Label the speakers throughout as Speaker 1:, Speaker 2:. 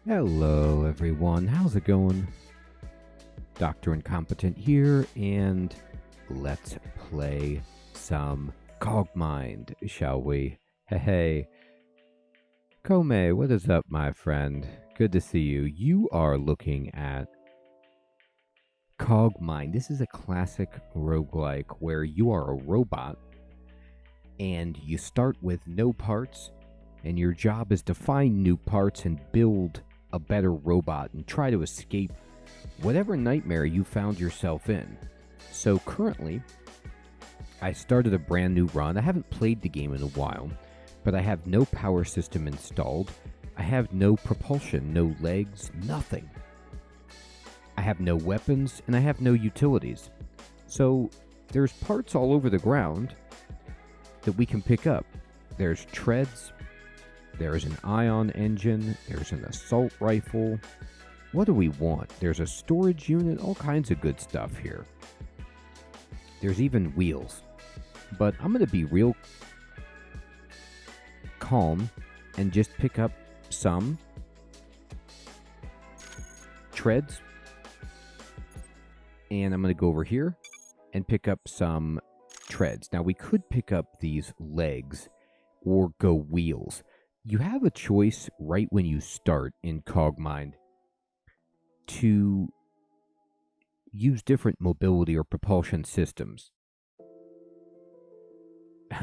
Speaker 1: Hello, everyone. How's it going? Dr. Incompetent here, and let's play some Cogmind, shall we? Hey, Kome, what is up, my friend? Good to see you. You are looking at Cogmind. This is a classic roguelike where you are a robot, and you start with no parts, and your job is to find new parts and build a better robot and try to escape whatever nightmare you found yourself in. So currently, I started a brand new run. I haven't played the game in a while, but I have no power system installed. I have no propulsion, no legs, nothing. I have no weapons, and I have no utilities. So there's parts all over the ground that we can pick up. There's treads, there's an ion engine, there's an assault rifle. What do we want? There's a storage unit, all kinds of good stuff here. There's even wheels. But I'm going to be real calm and just pick up some treads. And I'm going to go over here and pick up some treads. Now, we could pick up these legs or go wheels. You have a choice right when you start in Cogmind to use different mobility or propulsion systems.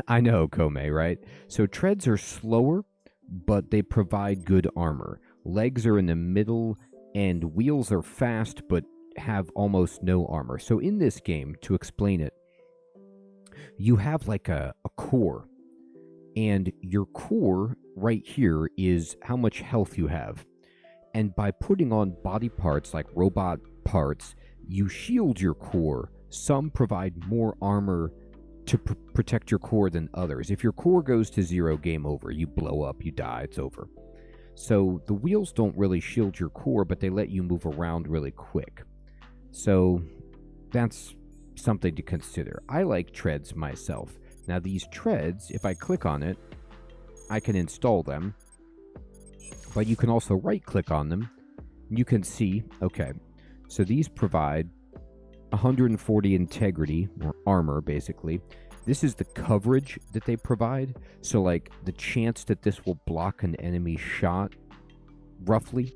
Speaker 1: I know, Kome, right? So treads are slower, but they provide good armor. Legs are in the middle, and wheels are fast, but have almost no armor. So in this game, to explain it, you have like a core. And your core right here is how much health you have. And by putting on body parts like robot parts, you shield your core. Some provide more armor to protect your core than others. If your core goes to zero, game over. You blow up, you die, it's over. So the wheels don't really shield your core, but they let you move around really quick. So that's something to consider. I like treads myself. Now these treads, if I click on it, I can install them, but you can also right click on them. You can see, okay, so these provide 140 integrity, or armor basically. This is the coverage that they provide. So like the chance that this will block an enemy shot, roughly.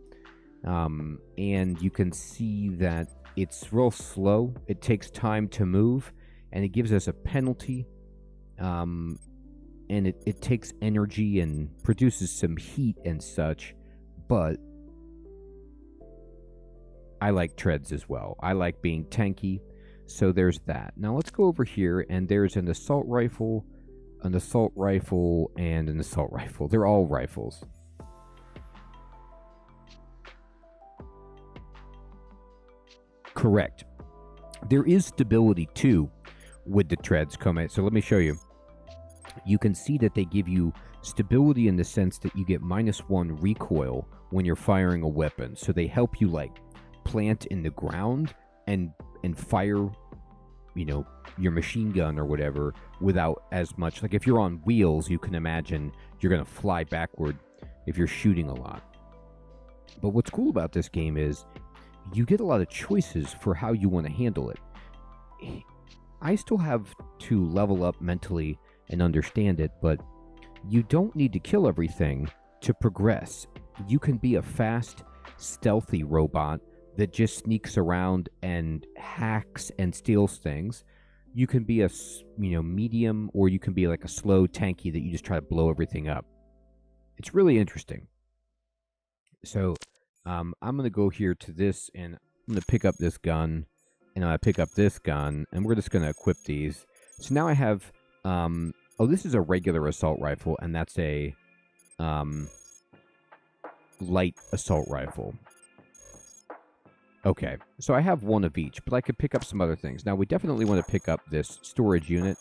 Speaker 1: And you can see that it's real slow. It takes time to move, and it gives us a penalty. And it takes energy and produces some heat and such, but I like treads as well. I like being tanky, so there's that. Now let's go over here, and there's an assault rifle, and an assault rifle. They're all rifles. Correct. There is stability too with the treads, Come. So let me show you. You can see that they give you stability in the sense that you get -1 recoil when you're firing a weapon. So they help you like plant in the ground and fire, you know, your machine gun or whatever without as much. Like if you're on wheels, you can imagine you're going to fly backward if you're shooting a lot. But what's cool about this game is you get a lot of choices for how you want to handle it. I still have to level up mentally and understand it, but you don't need to kill everything to progress. You can be a fast, stealthy robot that just sneaks around and hacks and steals things. You can be a, medium, or you can be like a slow tanky that you just try to blow everything up. It's really interesting. So I'm going to go here to this, and I'm going to pick up this gun, and I'm going to pick up this gun, and we're just going to equip these. So now I have, this is a regular assault rifle, and that's a light assault rifle. Okay, so I have one of each, but I could pick up some other things. Now, we definitely want to pick up this storage unit.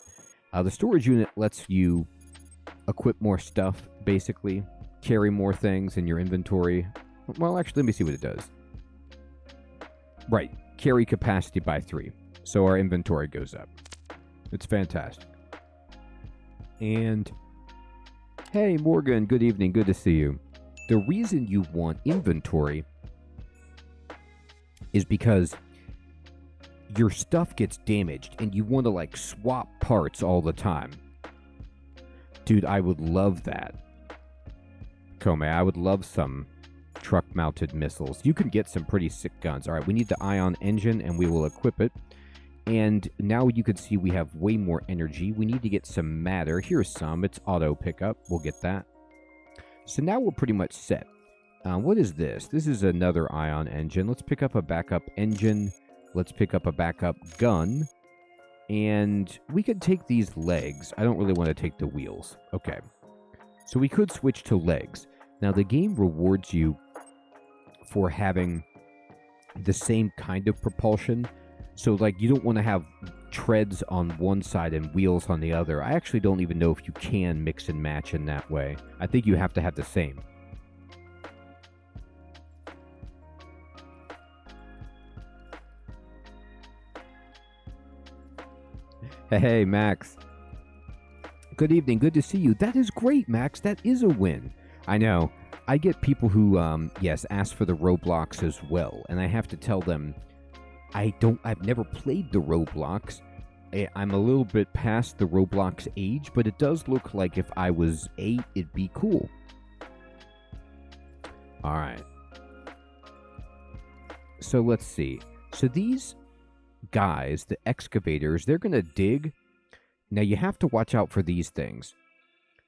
Speaker 1: The storage unit lets you equip more stuff, basically. Carry more things in your inventory. Well, actually, let me see what it does. Right, carry capacity by 3. So our inventory goes up. It's fantastic. And, hey, Morgan, good evening. Good to see you. The reason you want inventory is because your stuff gets damaged and you want to like swap parts all the time. Dude, I would love that. Kome, I would love some truck-mounted missiles. You can get some pretty sick guns. All right, we need the ion engine and we will equip it. And now you can see we have way more energy. We need to get some matter. Here's some. It's auto pickup. We'll get that. So now we're pretty much set. What is this? This is another ion engine. Let's pick up a backup engine. Let's pick up a backup gun. And we could take these legs. I don't really want to take the wheels. Okay. So we could switch to legs. Now the game rewards you for having the same kind of propulsion. So, like, you don't want to have treads on one side and wheels on the other. I actually don't even know if you can mix and match in that way. I think you have to have the same. Hey, Max. Good evening. Good to see you. That is great, Max. That is a win. I know. I get people who, yes, ask for the Roblox as well. And I have to tell them, I've never played the Roblox. I'm a little bit past the Roblox age, but it does look like if I was 8, it'd be cool. Alright. So let's see. So these guys, the excavators, they're going to dig. Now you have to watch out for these things.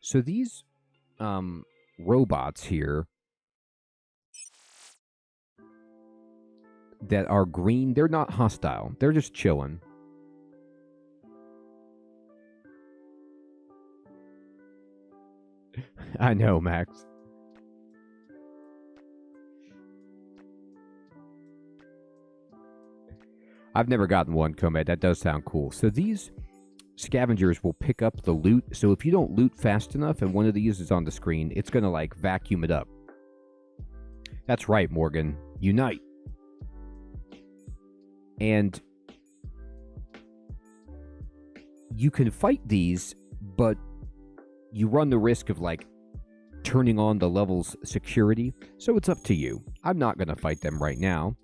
Speaker 1: So these robots here that are green, they're not hostile. They're just chilling. I know, Max. I've never gotten one, Comed. That does sound cool. So these scavengers will pick up the loot. So if you don't loot fast enough and one of these is on the screen, it's going to like vacuum it up. That's right, Morgan. Unite. And you can fight these, but you run the risk of like turning on the level's security. So it's up to you. I'm not going to fight them right now.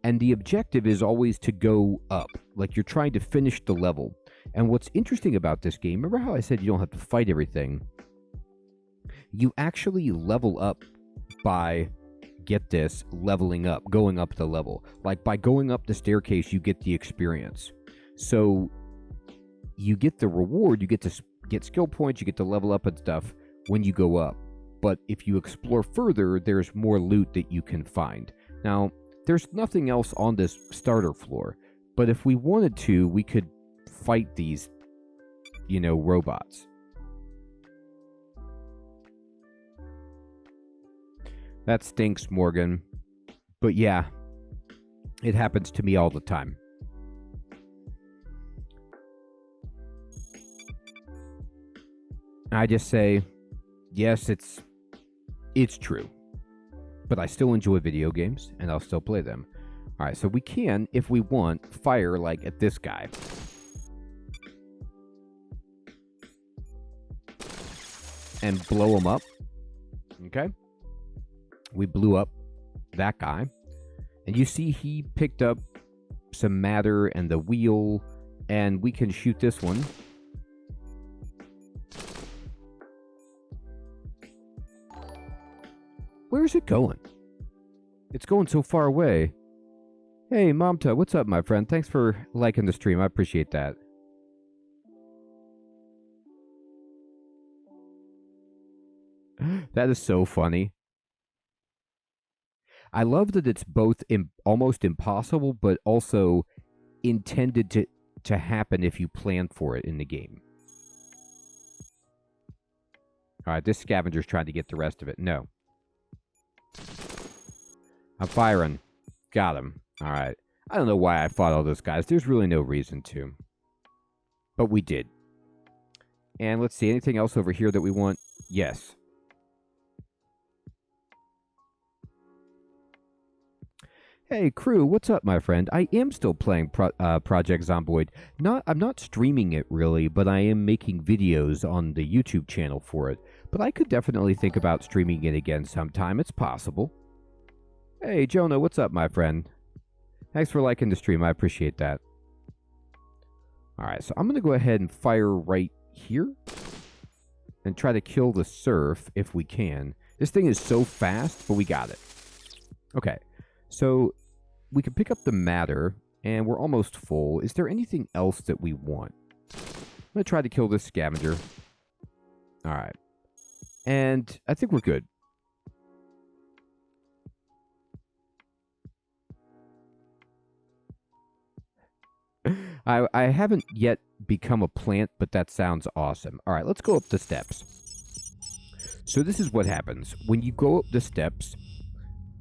Speaker 1: And the objective is always to go up. Like you're trying to finish the level. And what's interesting about this game, remember how I said you don't have to fight everything? You actually level up by, get this, leveling up, going up the level. Like by going up the staircase, you get the experience. So you get the reward, you get to get skill points, you get to level up and stuff when you go up. But if you explore further, there's more loot that you can find. Now, there's nothing else on this starter floor. But if we wanted to, we could fight these, you know, robots. That stinks, Morgan. But yeah, it happens to me all the time. I just say, yes, it's true. But I still enjoy video games, and I'll still play them. Alright, so we can, if we want, fire, like, at this guy. And blow him up. Okay? We blew up that guy. And you see he picked up some matter and the wheel, and we can shoot this one. Where's it going? It's going so far away. Hey, Momta, what's up, my friend? Thanks for liking the stream. I appreciate that. That is so funny. I love that it's both almost impossible, but also intended to happen if you plan for it in the game. Alright, this scavenger's trying to get the rest of it. No. I'm firing. Got him. Alright. I don't know why I fought all those guys. There's really no reason to. But we did. And let's see. Anything else over here that we want? Yes. Hey, crew, what's up, my friend? I am still playing Project Zomboid. I'm not streaming it really, but I am making videos on the YouTube channel for it. But I could definitely think about streaming it again sometime. It's possible. Hey, Jonah, what's up, my friend? Thanks for liking the stream. I appreciate that. All right, so I'm going to go ahead and fire right here and try to kill the surf if we can. This thing is so fast, but we got it. Okay, so we can pick up the matter, and we're almost full. Is there anything else that we want? I'm going to try to kill this scavenger. All right. And I think we're good. I haven't yet become a plant, but that sounds awesome. All right, let's go up the steps. So this is what happens. When you go up the steps,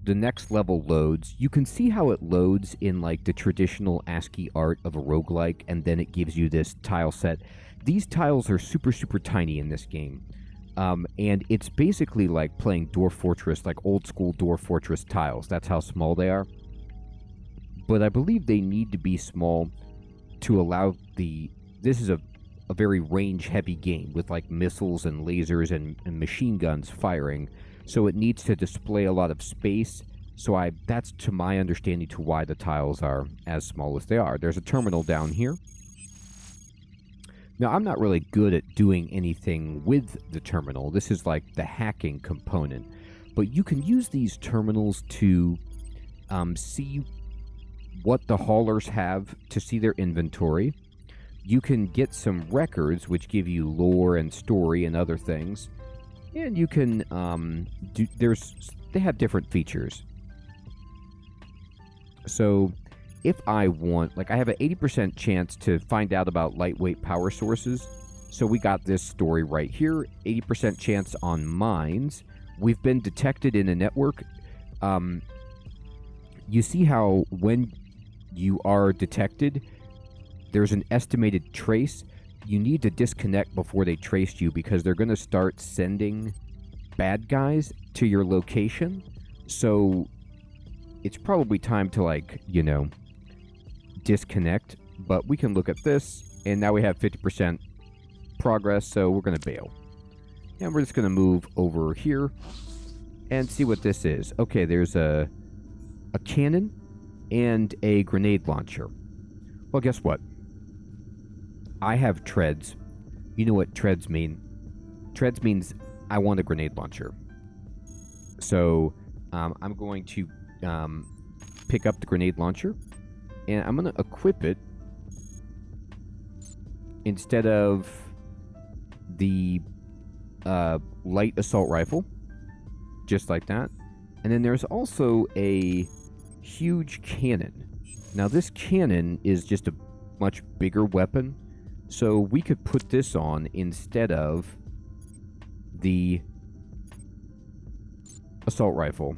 Speaker 1: the next level loads. You can see how it loads in like the traditional ASCII art of a roguelike, and then it gives you this tile set. These tiles are super, super tiny in this game. And it's basically like playing Dwarf Fortress, like old school Dwarf Fortress tiles. That's how small they are. But I believe they need to be small to allow this is a very range-heavy game with like missiles and lasers and machine guns firing. So it needs to display a lot of space. So that's to my understanding to why the tiles are as small as they are. There's a terminal down here. Now, I'm not really good at doing anything with the terminal. This is like the hacking component. But you can use these terminals to see what the haulers have, to see their inventory. You can get some records, which give you lore and story and other things. And you can, they have different features. So, if I want, like I have an 80% chance to find out about lightweight power sources. So we got this story right here, 80% chance on mines. We've been detected in a network. You see how when you are detected, there's an estimated trace. You need to disconnect before they trace you because they're going to start sending bad guys to your location. So it's probably time to, like, you know, disconnect. But we can look at this, and now we have 50% progress, so we're going to bail. And we're just going to move over here and see what this is. Okay, there's a cannon and a grenade launcher. Well, guess what? I have treads. You know what treads mean? Treads means I want a grenade launcher. So I'm going to pick up the grenade launcher, and I'm going to equip it instead of the light assault rifle, just like that. And then there's also a huge cannon. Now this cannon is just a much bigger weapon, so we could put this on instead of the assault rifle.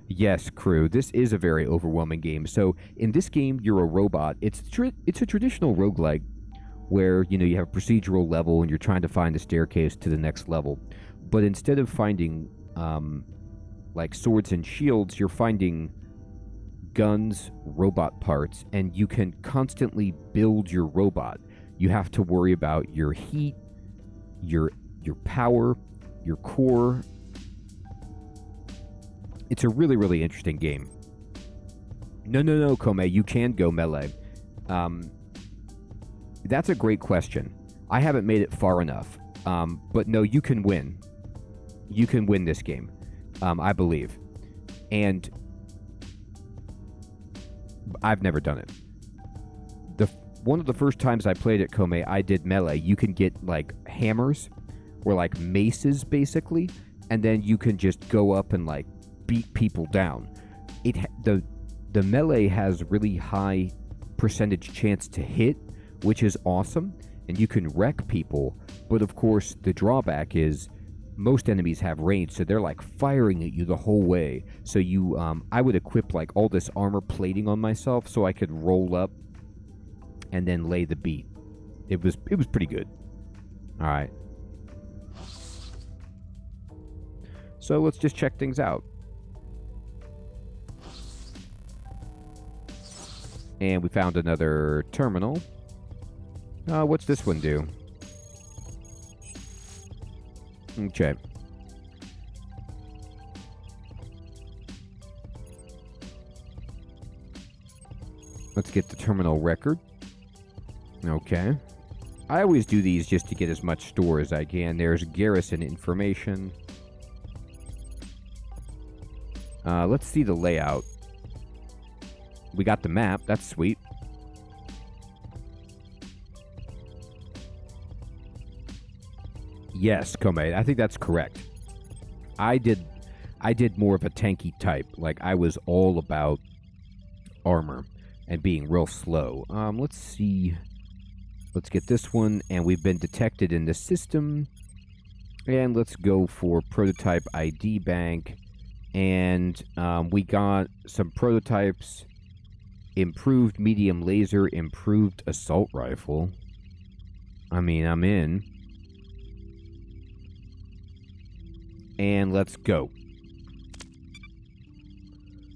Speaker 1: Yes, crew, this is a very overwhelming game. So in this game, you're a robot. It's a traditional roguelike where, you know, you have a procedural level and you're trying to find a staircase to the next level. But instead of finding like swords and shields, you're finding guns, robot parts, and you can constantly build your robot. You have to worry about your heat, your power, your core. It's a really, really interesting game. No, Kome, you can go melee. That's a great question. I haven't made it far enough. But no, you can win. You can win this game, I believe. And I've never done it. One of the first times I played it, Kome, I did melee. You can get like hammers or like maces, basically, and then you can just go up and like beat people down. The melee has really high percentage chance to hit, which is awesome, and you can wreck people. But of course, the drawback is most enemies have range, so they're like firing at you the whole way. So I would equip like all this armor plating on myself so I could roll up and then lay the beat. It was pretty good. All right. So let's just check things out. And we found another terminal. What's this one do? Okay. Let's get the terminal record. Okay. I always do these just to get as much store as I can. There's garrison information. Let's see the layout. We got the map. That's sweet. Yes, Cogmind. I think that's correct. I did more of a tanky type. Like, I was all about armor and being real slow. Let's see. Let's get this one, and we've been detected in the system. And let's go for prototype ID bank. And we got some prototypes. Improved medium laser, improved assault rifle. I mean, I'm in. And let's go.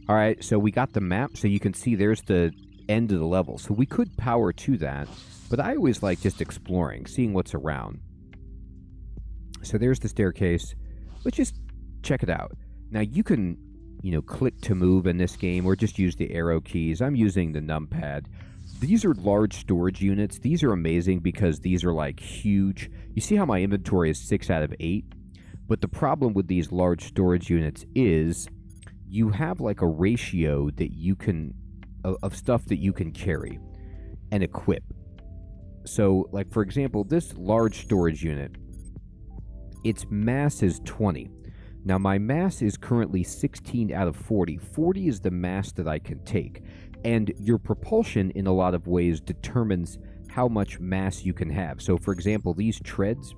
Speaker 1: Alright, so we got the map, so you can see there's the end of the level. So we could power to that, but I always like just exploring, seeing what's around. So there's the staircase. Let's just check it out. Now you can, click to move in this game, or just use the arrow keys. I'm using the numpad. These are large storage units. These are amazing because these are like huge. You see how my inventory is 6 out of 8? But the problem with these large storage units is you have like a ratio that you can of stuff that you can carry and equip. So, like, for example, this large storage unit, its mass is 20. Now, my mass is currently 16 out of 40. 40 is the mass that I can take. And your propulsion, in a lot of ways, determines how much mass you can have. So, for example, these treads,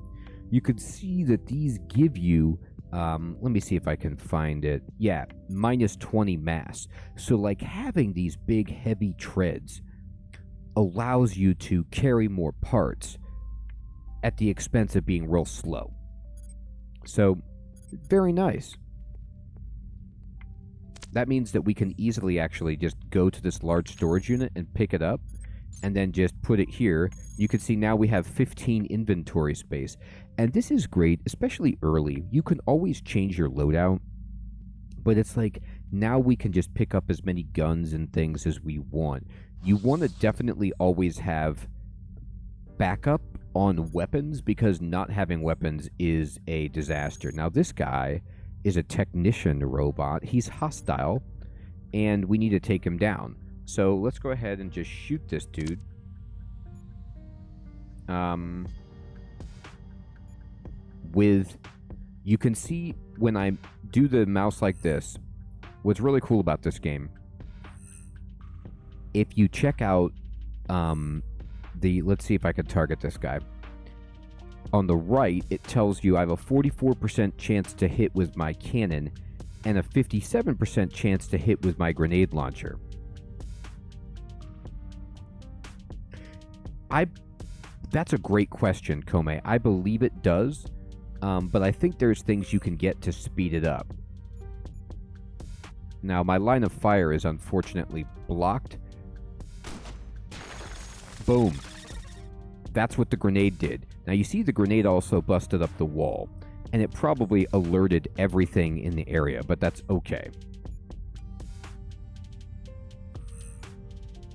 Speaker 1: you could see that these give you, let me see if I can find it. Yeah, minus 20 mass. So, like, having these big, heavy treads allows you to carry more parts at the expense of being real slow. So, very nice. That means that we can easily actually just go to this large storage unit and pick it up and then just put it here. You can see now we have 15 inventory space. And this is great, especially early. You can always change your loadout, but it's like now we can just pick up as many guns and things as we want. You want to definitely always have backup on weapons, because not having weapons is a disaster. Now, this guy is a technician robot. He's hostile, and we need to take him down. So let's go ahead and just shoot this dude. You can see when I do the mouse like this, what's really cool about this game, if you check out let's see if I can target this guy. On the right, it tells you I have a 44% chance to hit with my cannon and a 57% chance to hit with my grenade launcher. That's a great question, Cogmind. I believe it does, but I think there's things you can get to speed it up. Now, my line of fire is unfortunately blocked. Boom. That's what the grenade did. Now, you see the grenade also busted up the wall, and it probably alerted everything in the area, but that's okay.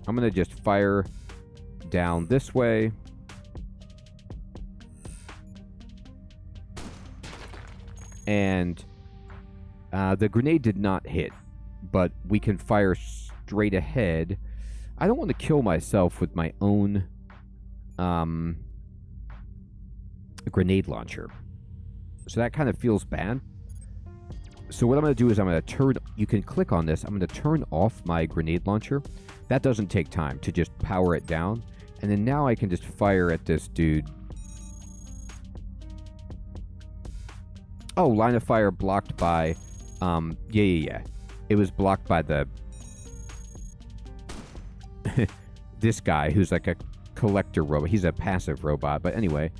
Speaker 1: I'm going to just fire down this way. And the grenade did not hit, but we can fire straight ahead. I don't want to kill myself with my own grenade launcher. So that kind of feels bad. So what I'm going to do is I'm going to turn... You can click on this. I'm going to turn off my grenade launcher. That doesn't take time to just power it down. And then now I can just fire at this dude. Oh, line of fire blocked by... Yeah. It was blocked by the... this guy who's like a collector robot. He's a passive robot. But anyway...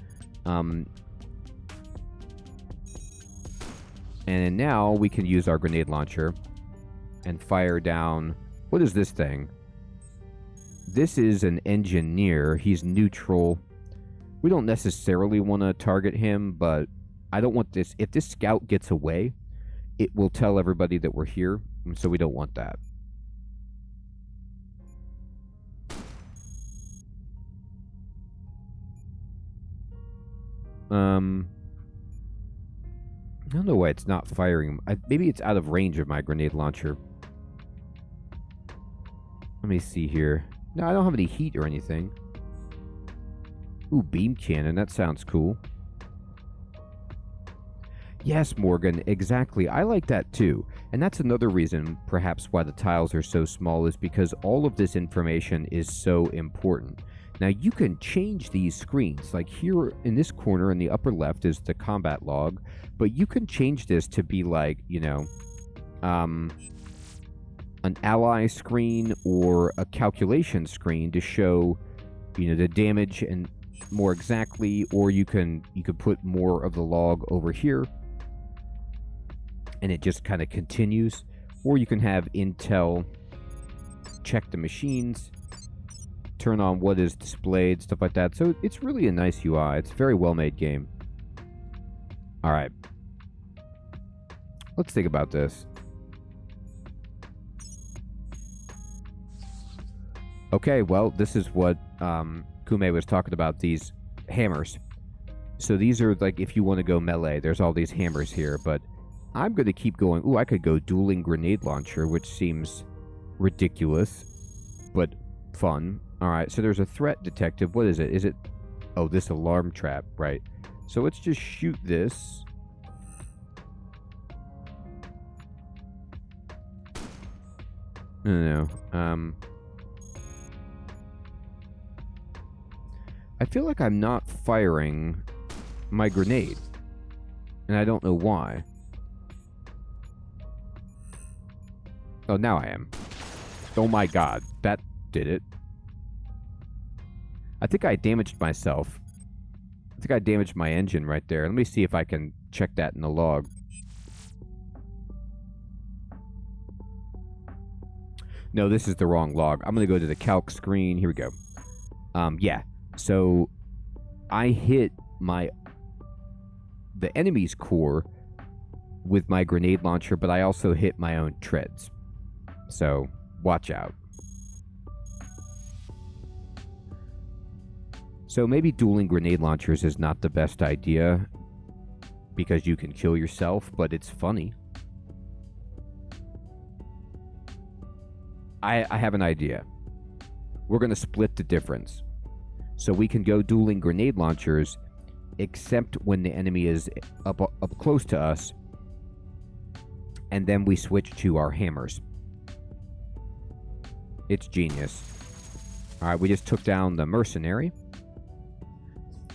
Speaker 1: And now we can use our grenade launcher and fire down... What is this thing? This is an engineer. He's neutral. We don't necessarily want to target him, but I don't want this... If this scout gets away, it will tell everybody that we're here, and so we don't want that. I don't know why it's not firing. Maybe it's out of range of my grenade launcher. Let me see here. No, I don't have any heat or anything. Ooh, beam cannon. That sounds cool. Yes, Morgan, exactly. I like that too. And that's another reason, perhaps, why the tiles are so small, is because all of this information is so important. Now, you can change these screens. Like here in this corner in the upper left is the combat log, but you can change this to be like, you know, an ally screen or a calculation screen to show, you know, the damage and more exactly, or you could put more of the log over here and it just kind of continues, or you can have Intel check the machines, turn on what is displayed, stuff like that. So it's really a nice UI. It's a very well-made game. All right. Let's think about this. Okay, well, this is what Kume was talking about, these hammers. So these are, like, if you want to go melee, there's all these hammers here, but I'm going to keep going. Ooh, I could go dueling grenade launcher, which seems ridiculous, but fun. All right, so there's a threat detective. What is it? Is it... Oh, this alarm trap, right. So let's just shoot this. No. I feel like I'm not firing my grenade, and I don't know why. Oh, now I am. Oh my god, that did it. I think I damaged myself. I think I damaged my engine right there. Let me see if I can check that in the log. No, this is the wrong log. I'm going to go to the calc screen. Here we go. Yeah. So I hit the enemy's core with my grenade launcher, but I also hit my own treads. So watch out. So maybe dueling grenade launchers is not the best idea because you can kill yourself, but it's funny. I have an idea. We're going to split the difference. So we can go dueling grenade launchers, except when the enemy is up close to us, and then we switch to our hammers. It's genius. All right, we just took down the mercenary.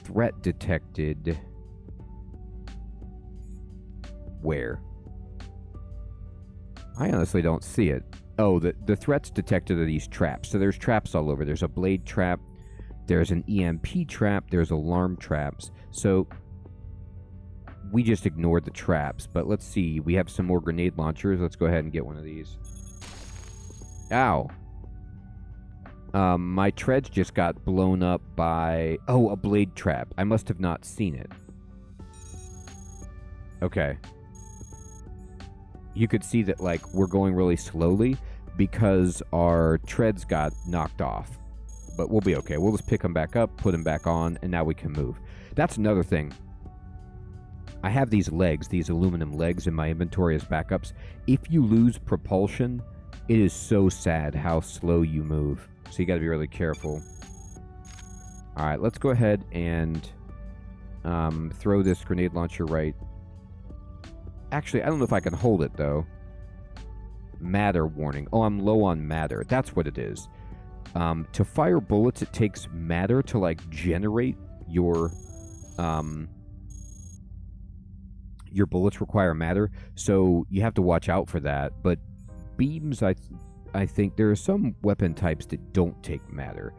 Speaker 1: Threat detected. Where? I honestly don't see it. Oh, the threats detected are these traps. So there's traps all over. There's a blade trap. There's an EMP trap. There's alarm traps. So we just ignored the traps. But let's see. We have some more grenade launchers. Let's go ahead and get one of these. Ow. My treads just got blown up by... Oh, a blade trap. I must have not seen it. Okay. You could see that, like, we're going really slowly because our treads got knocked off. But we'll be okay. We'll just pick them back up, put them back on, and now we can move. That's another thing. I have these legs, these aluminum legs in my inventory as backups. If you lose propulsion, it is so sad how slow you move. So you got to be really careful. All right, let's go ahead and throw this grenade launcher right. Actually, I don't know if I can hold it, though. Matter warning. Oh, I'm low on matter. That's what it is. To fire bullets, it takes matter to, like, generate your bullets require matter. So you have to watch out for that. But beams, I think there are some weapon types that don't take matter.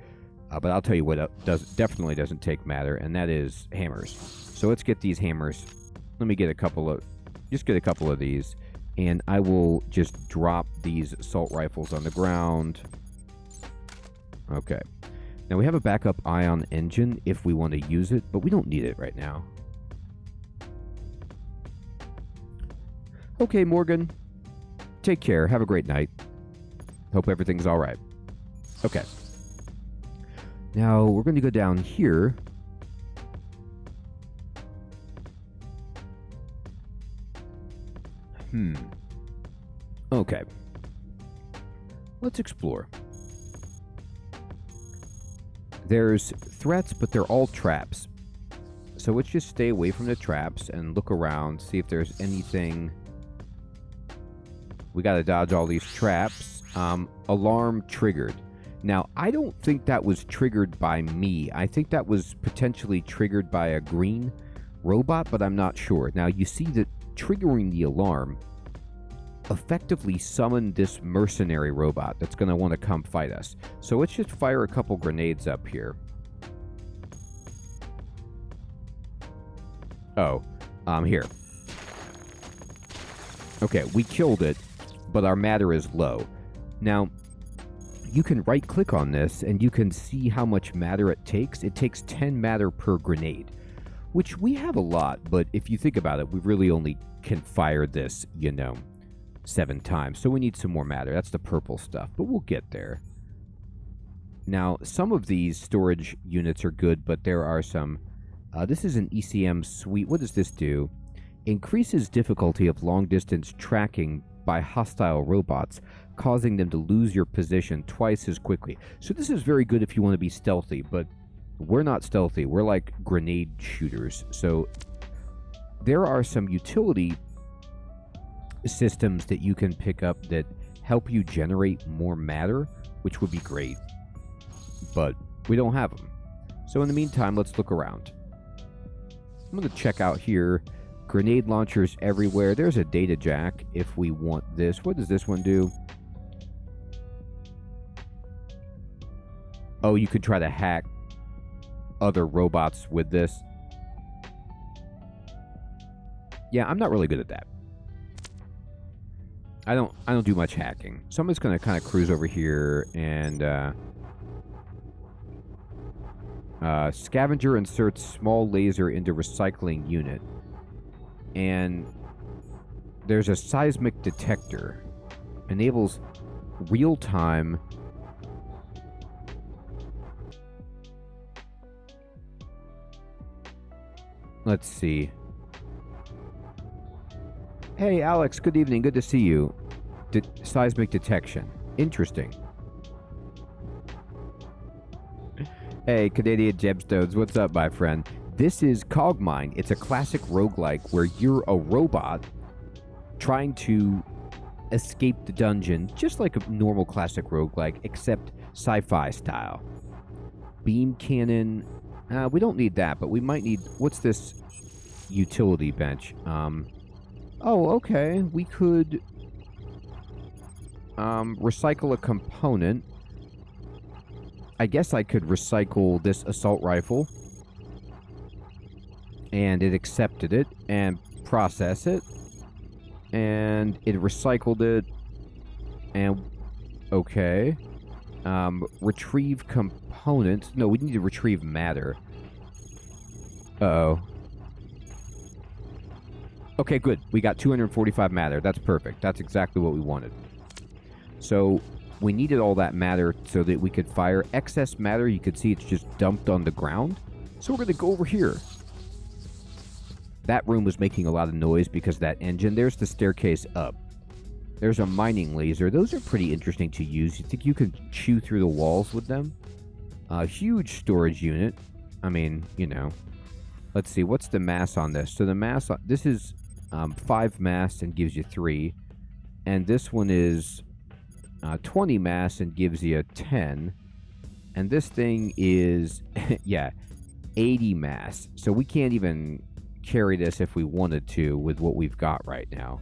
Speaker 1: But I'll tell you what definitely doesn't take matter, and that is hammers. So let's get these hammers. Let me get a couple of just get a couple of these, and I will just drop these assault rifles on the ground. Okay. Now we have a backup ion engine if we want to use it, but we don't need it right now. Okay, Morgan. Take care. Have a great night. Hope everything's all right. Okay. Now we're going to go down here. Okay. Let's explore. There's threats, but they're all traps. So let's just stay away from the traps and look around, see if there's anything. We gotta dodge all these traps. Alarm triggered. Now, I don't think that was triggered by me. I think that was potentially triggered by a green robot, but I'm not sure. Now, you see that triggering the alarm effectively summoned this mercenary robot that's going to want to come fight us. So let's just fire a couple grenades up here. Oh, here. Okay, we killed it, but our matter is low. Now, you can right-click on this, and you can see how much matter it takes. It takes 10 matter per grenade, which we have a lot, but if you think about it, we really only can fire this, 7 times. So we need some more matter. That's the purple stuff, but we'll get there. Now, some of these storage units are good, but there are some... this is an ECM suite. What does this do? Increases difficulty of long-distance tracking by hostile robots, causing them to lose your position twice as quickly. So this is very good if you want to be stealthy, but we're not stealthy. We're like grenade shooters. So there are some utility systems that you can pick up that help you generate more matter, which would be great, but we don't have them. So in the meantime, let's look around. I'm going to check out here. Grenade launchers everywhere. There's a data jack if we want this. What does this one do? Oh, you could try to hack other robots with this. Yeah, I'm not really good at that. I don't do much hacking. So I'm just going to kind of cruise over here and scavenger inserts small laser into recycling unit. And there's a seismic detector. Enables real-time let's see. Hey, Alex, good evening. Good to see you. Seismic detection. Interesting. Hey, Canadian Gemstones. What's up, my friend? This is Cogmind. It's a classic roguelike where you're a robot trying to escape the dungeon, just like a normal classic roguelike, except sci-fi style. Beam cannon. We don't need that, but we might need... What's this utility bench? Oh, okay. We could recycle a component. I guess I could recycle this assault rifle. And it accepted it and process it. And it recycled it. And, okay. Retrieve components. No, we need to retrieve matter. Uh-oh. Okay, good. We got 245 matter. That's perfect. That's exactly what we wanted. So, we needed all that matter so that we could fire. Excess matter, you could see it's just dumped on the ground. So we're going to go over here. That room was making a lot of noise because of that engine. There's the staircase up. There's a mining laser. Those are pretty interesting to use. You think you could chew through the walls with them? A huge storage unit. I mean, Let's see. What's the mass on this? So the mass... This is 5 mass and gives you 3. And this one is 20 mass and gives you 10. And this thing is, 80 mass. So we can't even carry this if we wanted to with what we've got right now.